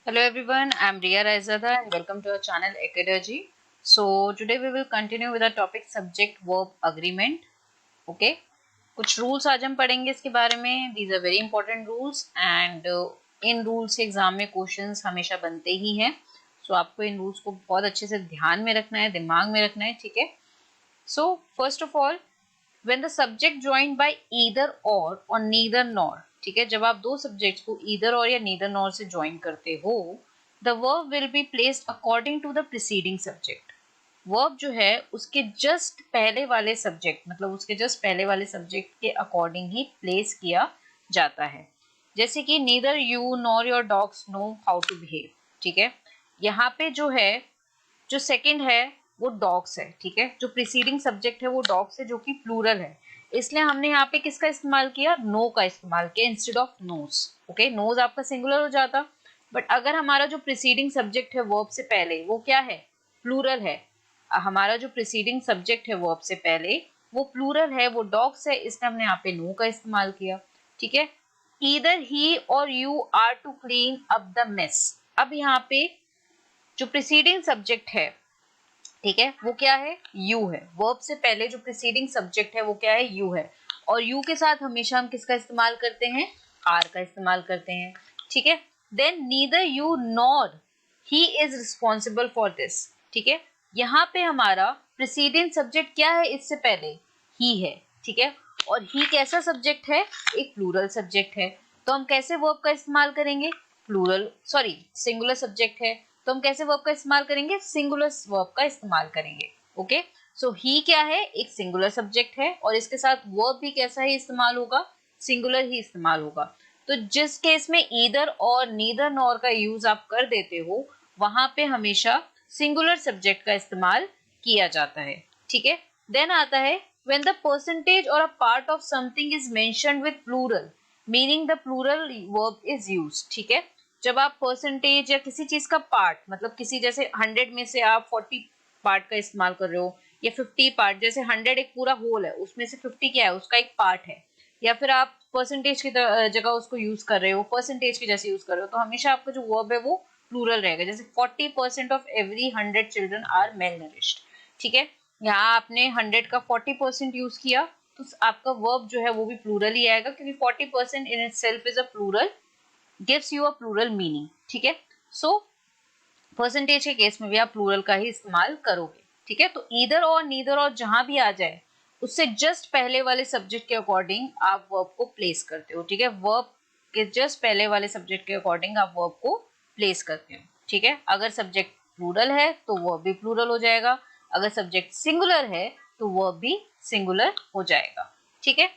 Hello everyone, I am Riya Raizada and welcome to our channel Acadurgy. So today we will continue with our topic subject verb agreement. Okay, कुछ rules आज हम पढ़ेंगे इसके बारे में. These are very important rules and in rules से exam में questions हमेशा बनते ही हैं. So आपको इन rules को बहुत अच्छे से ध्यान में रखना है, दिमाग में रखना है, ठीक है. So first of all, when the subject joined by either or neither nor, ठीक है, जब आप दो सब्जेक्ट्स को either or या neither nor से ज्वाइन करते हो, the verb will be placed according to the preceding subject. Verb जो है उसके जस्ट पहले वाले सब्जेक्ट, मतलब उसके जस्ट पहले वाले सब्जेक्ट के अकॉर्डिंग ही प्लेस किया जाता है. जैसे कि neither you nor your dogs know how to behave, ठीक है. यहाँ पे जो है, जो सेकंड है वो डॉग्स है, ठीक है. जो प्रीसीडिंग सब्जेक्ट है वो डॉग्स है, जो कि प्लूरल है. इसलिए हमने यहाँ पे किसका इस्तेमाल किया, नो का इस्तेमाल किया instead of knows. Okay, knows आपका सिंगुलर हो जाता, बट अगर हमारा जो प्रीसीडिंग सब्जेक्ट है वर्ब से पहले वो क्या है, प्लूरल है. हमारा जो प्रीसीडिंग सब्जेक्ट है वर्ब से पहले वो प्लूरल है, वो डॉग्स है, इसलिए हमने यहाँ पे नो का इस्तेमाल किया, ठीक है. Either he or you are to clean up the mess. अब यहाँ पे जो प्रीसीडिंग सब्जेक्ट है, ठीक है, वो क्या है, यू है. वर्ब से पहले जो प्रीसीडिंग सब्जेक्ट है वो क्या है, यू है. और यू के साथ हमेशा हम किसका इस्तेमाल करते हैं, आर का इस्तेमाल करते हैं, ठीक है. Then neither you nor he is responsible for this, ठीक है. यहाँ पे हमारा प्रीसीडिंग सब्जेक्ट क्या है, इससे पहले ही है, ठीक है. और ही कैसा सब्जेक्ट है, एक प्लूरल सब्जेक्ट है. तो हम कैसे वर्ब का इस्तेमाल करेंगे, प्लूरल सॉरी सिंगुलर सब्जेक्ट है, तो हम कैसे वर्ब का इस्तेमाल करेंगे, सिंगुलर वर्ब का इस्तेमाल करेंगे. ओके, सो ही क्या है, एक सिंगुलर सब्जेक्ट है, और इसके साथ वर्ब भी कैसा ही इस्तेमाल होगा, सिंगुलर ही इस्तेमाल होगा. तो जिस केस में ईदर और नीदर नॉर का यूज आप कर देते हो, वहां पे हमेशा सिंगुलर सब्जेक्ट का इस्तेमाल किया जाता है, ठीक है. देन आता है when the percentage or a part of something is mentioned with plural meaning the plural verb is used, ठीक है. जब आप परसेंटेज या किसी चीज का पार्ट, मतलब किसी जैसे 100 में से आप 40 पार्ट का इस्तेमाल कर रहे हो, या 50 पार्ट, जैसे 100 एक पूरा होल है, उसमें से 50 क्या है, उसका एक पार्ट है, या फिर आप परसेंटेज की जगह उसको यूज कर रहे हो, परसेंटेज की जैसे यूज कर रहे हो, तो हमेशा आपका जो वर्ब है वो प्लूरल रहेगा. जैसे 40% of every 100 children are malnourished, ठीक है. यहाँ आपने 100 का 40% यूज किया, तो आपका वर्ब जो है वो भी प्लूरल ही आएगा, क्योंकि 40% in itself is a plural, gives you a plural meaning, ठीक है. सो परसेंटेज के केस में भी आप प्लूरल का ही इस्तेमाल करोगे, ठीक है. तो ईदर और नीदर और जहां भी आ जाए, उससे जस्ट पहले वाले सब्जेक्ट के अकॉर्डिंग आप वर्ब को प्लेस करते हो, ठीक है. वर्ब के जस्ट पहले वाले सब्जेक्ट के अकॉर्डिंग आप वर्ब को प्लेस करते हो, ठीक है. अगर सब्जेक्ट प्लूरल है तो वर्ब भी प्लूरल हो जाएगा, अगर सब्जेक्ट सिंगुलर है तो वर्ब भी सिंगुलर हो जाएगा, ठीक है.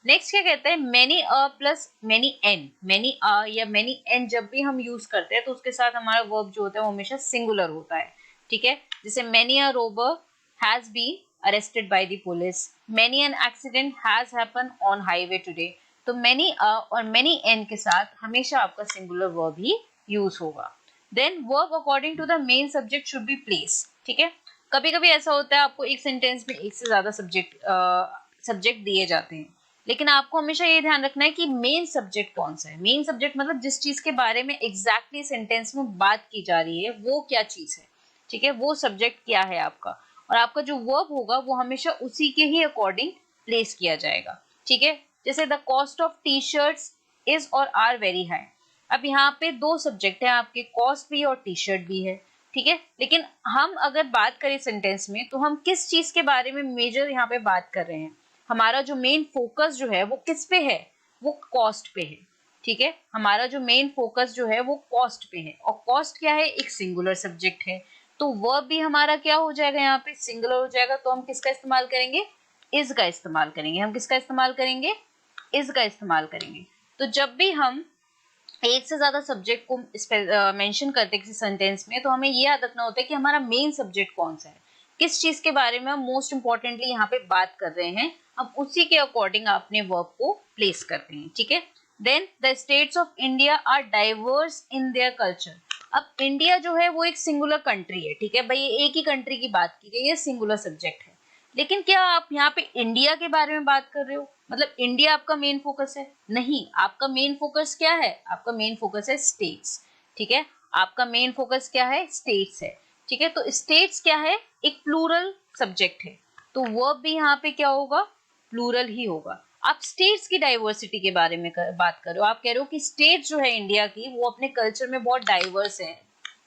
नेक्स्ट क्या कहता है, many a plus many an. Many a या मेनी एन जब भी हम यूज करते हैं तो उसके साथ हमारा वर्ब जो होता है वो हमेशा सिंगुलर होता है, ठीक है. जैसे many a robber has been arrested by the police, many an accident has happen on highway today. तो मेनी अ और मेनी एन के साथ हमेशा आपका सिंगुलर वर्ब ही यूज होगा. Then verb according to the main subject should be place, ठीक है. कभी कभी ऐसा होता है आपको एक सेंटेंस में एक से ज्यादा सब्जेक्ट दिए जाते हैं, लेकिन आपको हमेशा ये ध्यान रखना है कि मेन सब्जेक्ट कौन सा है. मेन सब्जेक्ट मतलब जिस चीज के बारे में एग्जैक्टली सेंटेंस में बात की जा रही है वो क्या चीज है, ठीक है, वो सब्जेक्ट क्या है आपका, और आपका जो वर्ब होगा वो हमेशा उसी के ही अकॉर्डिंग प्लेस किया जाएगा, ठीक है. जैसे the cost of T shirts is और आर वेरी हाई. अब यहाँ पे दो सब्जेक्ट है आपके, कॉस्ट भी और टी शर्ट भी है, ठीक है. लेकिन हम अगर बात करें सेंटेंस में तो हम किस चीज के बारे में मेजर यहाँ पे बात कर रहे हैं, हमारा जो मेन फोकस जो है वो किस पे है, वो कॉस्ट पे है, ठीक है. हमारा जो मेन फोकस जो है वो कॉस्ट पे है, और कॉस्ट क्या है, एक सिंगुलर सब्जेक्ट है, तो वर्ब भी हमारा क्या हो जाएगा, यहाँ पे सिंगुलर हो जाएगा. तो हम किसका इस्तेमाल करेंगे, इज का इस्तेमाल करेंगे. हम किसका इस्तेमाल करेंगे, इज का इस्तेमाल करेंगे. तो जब भी हम एक से ज्यादा सब्जेक्ट को मेंशन करते हैं किसी सेंटेंस में, तो हमें ये याद रखना होता है कि हमारा मेन सब्जेक्ट कौन सा है, किस चीज के बारे में हम मोस्ट इंपॉर्टेंटली यहाँ पे बात कर रहे हैं, हम उसी के अकॉर्डिंग अपने वर्ब को प्लेस करते हैं, ठीक है. Then the states of India are diverse in their culture. अब इंडिया जो है वो एक सिंगुलर कंट्री है, ठीक है भाई, एक ही कंट्री की बात की गई है, सिंगुलर सब्जेक्ट है. लेकिन क्या आप यहाँ पे इंडिया के बारे में बात कर रहे हो, मतलब इंडिया आपका मेन फोकस है, नहीं, आपका मेन फोकस क्या है, आपका मेन फोकस है स्टेट्स, ठीक है. आपका मेन फोकस क्या है, स्टेट्स है, ठीक है। तो स्टेट्स क्या है, एक प्लूरल सब्जेक्ट है, तो वर्ब भी यहाँ पे क्या होगा, प्लूरल ही होगा। आप स्टेट्स की डाइवर्सिटी के बारे में बात कर रहे हो, आप कह रहे हो कि स्टेट जो है इंडिया की वो अपने कल्चर में बहुत डाइवर्स है,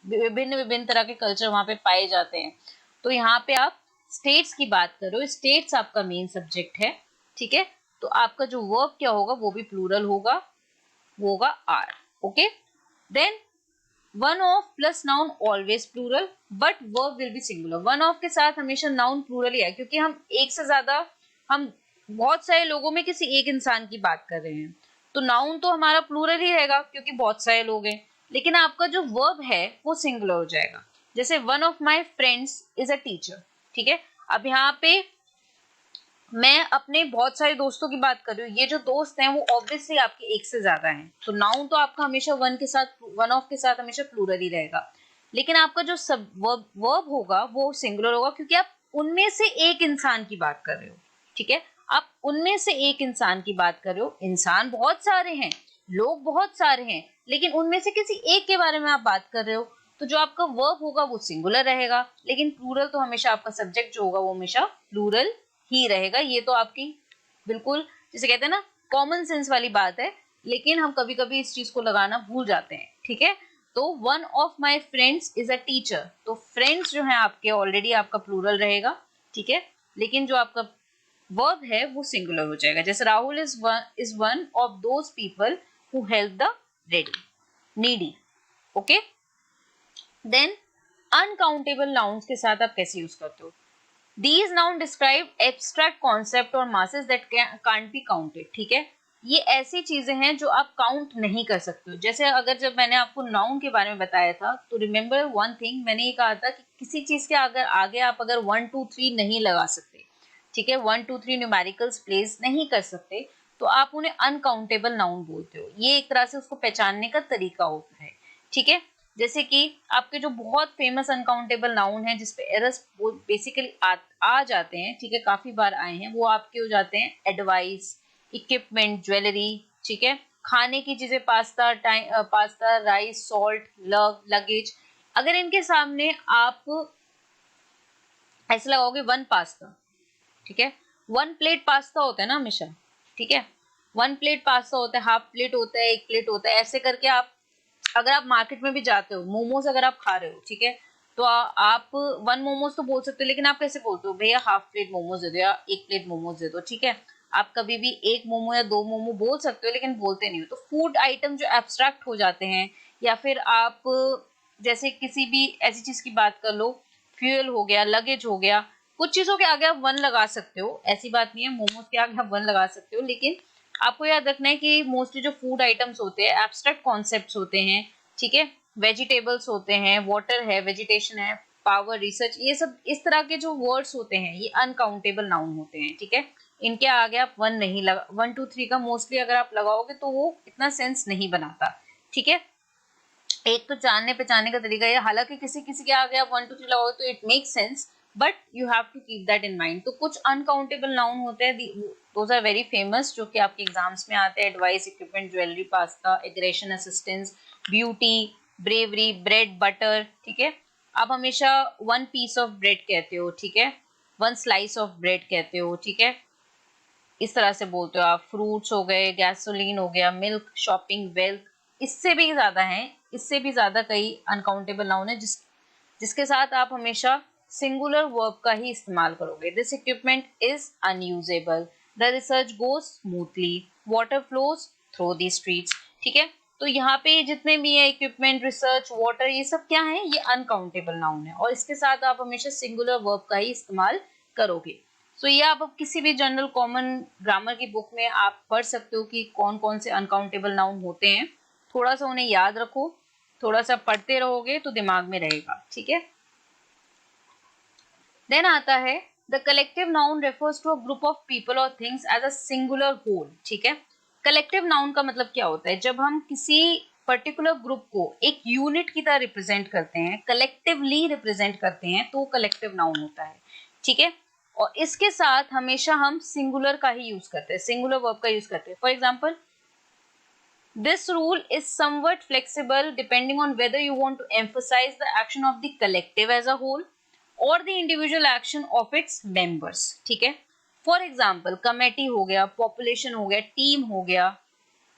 विभिन्न विभिन्न तरह के कल्चर वहां पे पाए जाते हैं। तो यहाँ पे आप स्टेट्स की बात करो, स्टेट्स आपका मेन सब्जेक्ट है, ठीक है। तो आपका जो वर्ब क्या होगा वो भी प्लूरल होगा, वो होगा are, okay. Then one of plus noun always plural but verb will be singular. One of के साथ हमेशा नाउन प्लूरल ही है, क्योंकि हम एक से ज्यादा, हम बहुत सारे लोगों में किसी एक इंसान की बात कर रहे हैं, तो नाउन तो हमारा प्लूरल ही रहेगा क्योंकि बहुत सारे लोग हैं, लेकिन आपका जो वर्ब है वो सिंगुलर हो जाएगा। जैसे one of my friends is a teacher, ठीक है। अब यहाँ पे मैं अपने बहुत सारे दोस्तों की बात कर रही हूँ, ये जो दोस्त हैं वो ऑब्वियसली आपके एक से ज्यादा हैं, तो नाउन तो आपका हमेशा वन के साथ, वन ऑफ के साथ हमेशा प्लूरल ही रहेगा, लेकिन आपका जो सब वर्ब होगा वो सिंगुलर होगा, क्योंकि आप उनमें से एक इंसान की बात कर रहे हो, ठीक है। आप उनमें से एक इंसान की बात कर रहे हो, इंसान बहुत सारे हैं, लोग बहुत सारे हैं, लेकिन उनमें से किसी एक के बारे में आप बात कर रहे हो, तो जो आपका वर्ब होगा वो सिंगुलर रहेगा, लेकिन प्लूरल तो हमेशा आपका सब्जेक्ट जो होगा वो हमेशा प्लूरल ही रहेगा। ये तो आपकी बिल्कुल जिसे कहते हैं ना कॉमन सेंस वाली बात है, लेकिन हम कभी कभी इस चीज को लगाना भूल जाते हैं, ठीक है। तो one of my friends is a teacher, तो फ्रेंड्स जो है आपके ऑलरेडी आपका प्लूरल रहेगा, ठीक है, लेकिन जो आपका वर्ब है वो सिंगुलर हो जाएगा। जैसे Rahul is one of those people who help the needy, okay. Then uncountable nouns के साथ आप कैसे यूज करते हो, These noun describe abstract concept और masses that can't be counted, ठीक है। ये ऐसी चीजें हैं जो आप काउंट नहीं कर सकते हो। जैसे अगर जब मैंने आपको नाउन के बारे में बताया था, तो रिमेम्बर वन थिंग, मैंने ये कहा था कि किसी चीज के अगर आगे आप अगर 1 2 3 नहीं लगा सकते, ठीक है, 1 2 3 न्यूमेरिकल्स प्लेस नहीं कर सकते, तो आप उन्हें अनकाउंटेबल नाउन बोलते हो। ये एक तरह से उसको पहचानने का तरीका होता है, ठीक है। जैसे कि आपके जो बहुत फेमस अनकाउंटेबल नाउन है जिसपे एरर्स बेसिकली आ जाते हैं, ठीक है, काफी बार आए हैं, वो आपके हो जाते हैं एडवाइस, इक्विपमेंट, ज्वेलरी, ठीक है, खाने की चीजें, pasta, rice, salt, love, luggage. अगर इनके सामने आप ऐसे लगाओगे वन पास्ता, ठीक है, वन प्लेट पास्ता होता है ना हमेशा, ठीक है, वन प्लेट पास्ता होता है, हाफ प्लेट होता है, एक प्लेट होता है, ऐसे करके आप अगर आप मार्केट में भी जाते हो, मोमोज अगर आप खा रहे हो, ठीक है, तो आप वन मोमोज तो बोल सकते हो, लेकिन आप कैसे बोलते हो, भैया हाफ प्लेट मोमोज दे दो या एक प्लेट मोमोज दे दो, ठीक है। आप कभी भी एक मोमो या दो मोमो बोल सकते हो, लेकिन बोलते नहीं हो। तो फूड आइटम जो एब्स्ट्रैक्ट हो जाते हैं, या फिर आप जैसे किसी भी ऐसी चीज की बात कर लो, फ्यूल हो गया, लगेज हो गया, कुछ चीजों के आगे आप वन लगा सकते हो, ऐसी बात नहीं है, मोमोज के आगे आप वन लगा सकते हो, लेकिन आपको याद रखना है कि मोस्टली जो फूड आइटम्स होते हैं एब्स्ट्रैक्ट कॉन्सेप्ट्स होते हैं, ठीक है, वेजिटेबल्स होते हैं, वाटर है, वेजिटेशन है, पावर, रिसर्च, ये सब इस तरह के जो वर्ड्स होते हैं ये अनकाउंटेबल नाउन होते हैं, ठीक है। इनके आगे आप वन नहीं लगा, 1 2 3 का मोस्टली अगर आप लगाओगे तो वो इतना सेंस नहीं बनाता, ठीक है। एक तो जानने पहचानने का तरीका है, हालांकि किसी किसी के आगे आप 1 2 3 लगाओगे तो it make sense, but you have to keep that in mind. तो कुछ अनकाउंटेबल नाउन होते हैं, दोज आर वेरी फेमस, जो कि आपके एग्जाम्स में आते हैं, advice, equipment, jewellery, pasta, aggression, assistance, beauty, bravery, bread, butter, ठीक है। आप हमेशा वन पीस ऑफ ब्रेड कहते हो, ठीक है, वन स्लाइस ऑफ ब्रेड कहते हो, ठीक है, इस तरह से बोलते हो आप। फ्रूट्स हो गए, गैसोलीन हो गया, मिल्क, शॉपिंग, वेल्थ, इससे भी ज्यादा हैं, इससे भी ज्यादा कई अनकाउंटेबल नाउन है जिसके साथ आप हमेशा सिंगुलर वर्ब का ही इस्तेमाल करोगे। This equipment is unusable, the research goes smoothly, water flows through the streets, ठीक है। तो यहाँ पे जितने भी है इक्विपमेंट, रिसर्च, वाटर, ये सब क्या है, ये अनकाउंटेबल नाउन है, और इसके साथ आप हमेशा सिंगुलर वर्ब का ही इस्तेमाल करोगे। सो ये आप किसी भी जनरल कॉमन ग्रामर की बुक में आप पढ़ सकते हो कि कौन कौन से अनकाउंटेबल नाउन होते हैं, थोड़ा सा उन्हें याद रखो, थोड़ा सा पढ़ते रहोगे तो दिमाग में रहेगा, ठीक है। देन आता है the collective noun refers to a group of people और things as a singular whole, ठीक है। कलेक्टिव नाउन का मतलब क्या होता है, जब हम किसी पर्टिकुलर ग्रुप को एक यूनिट की तरह रिप्रेजेंट करते हैं, कलेक्टिवली रिप्रेजेंट करते हैं, तो कलेक्टिव नाउन होता है, ठीक है। और इसके साथ हमेशा हम सिंगुलर का ही यूज करते हैं, सिंगुलर वर्ब का यूज करते हैं। For example This rule is somewhat flexible depending on whether you want to emphasize the action of the collective as a whole or the individual action of its members. ठीक है, for example committee हो गया, population हो गया, team हो गया,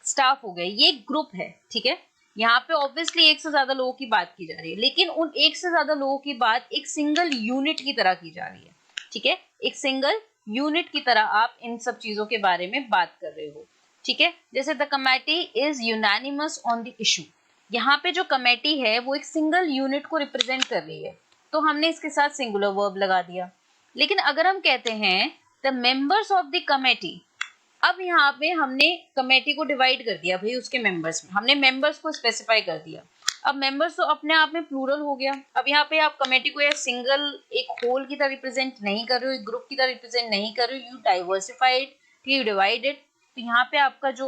staff हो गया, ये ग्रुप है, ठीक है। यहाँ पे ऑब्वियसली एक से ज्यादा लोगों की बात की जा रही है, लेकिन उन एक से ज्यादा लोगों की बात एक सिंगल यूनिट की तरह की जा रही है, ठीक है, एक सिंगल यूनिट की तरह आप इन सब चीजों के बारे में बात कर रहे हो, ठीक है। जैसे the committee is unanimous on the issue, यहाँ पे जो कमेटी है वो एक सिंगल यूनिट को रिप्रेजेंट कर रही है, तो हमने इसके साथ सिंगुलर वर्ब लगा दिया। लेकिन अगर हम कहते हैं the members of the committee, अब यहाँ पे हमने कमेटी को डिवाइड कर दिया भाई उसके मेंबर्स में, हमने मेंबर्स को स्पेसिफाई कर दिया। अब मेंबर्स तो अपने आप में प्लूरल हो गया। अब यहाँ पे आप कमेटी को या सिंगल एक होल की तरह रिप्रेजेंट नहीं कर रहे हो, एक ग्रुप की तरह रिप्रेजेंट नहीं कर रहे हो, यू डाइवर्सिफाइड, यू डिवाइडेड, तो यहाँ पे आपका जो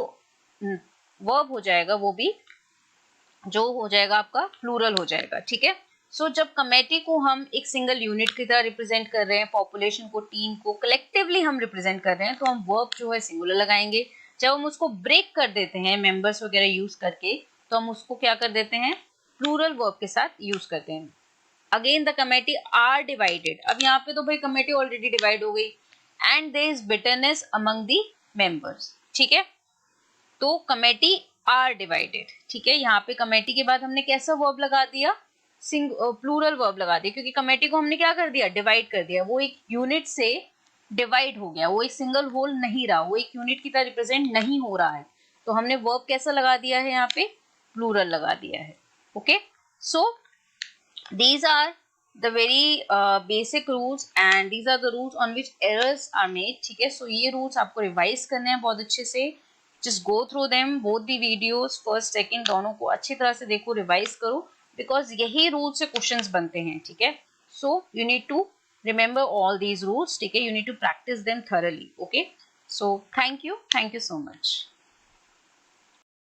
वर्ब हो जाएगा वो भी जो हो जाएगा आपका प्लूरल हो जाएगा, ठीक है। सो जब कमेटी को हम एक सिंगल यूनिट की तरह रिप्रेजेंट कर रहे हैं, पॉपुलेशन को, टीम को कलेक्टिवली हम रिप्रेजेंट कर रहे हैं, तो हम वर्ब जो है सिंगुलर लगाएंगे। जब हम उसको ब्रेक कर देते हैं मेंबर्स वगैरह यूज करके, तो हम उसको क्या कर देते हैं, प्लूरल वर्ब के साथ यूज करते हैं। Again the committee are divided, अब यहाँ पे तो भाई कमेटी ऑलरेडी डिवाइड हो गई, and there is bitterness among the members, ठीक है। तो कमेटी आर डिवाइडेड, ठीक है, यहाँ पे कमेटी के बाद हमने कैसा वर्ब लगा दिया, प्लूरल वर्ब लगा दिया, क्योंकि कमेटी को हमने क्या कर दिया, डिवाइड कर दिया, वो एक यूनिट से डिवाइड हो गया, वो एक सिंगल होल नहीं रहा, वो एक यूनिट की तरह रिप्रेजेंट नहीं हो रहा है, तो हमने वर्ब कैसा लगा दिया है, यहाँ पे प्लूरल लगा दिया है। Okay, so these are the very basic rules and these are the rules on which errors are made, ठीक है। so ये rules आपको रिवाइज करने हैं बहुत अच्छे से, just go through them both the videos, first second दोनों को अच्छी तरह से देखो, रिवाइज करो, because यही rules से questions बनते हैं, ठीक है। so you need to remember all these rules, ठीक है, you need to practice them thoroughly, okay। so thank you so much।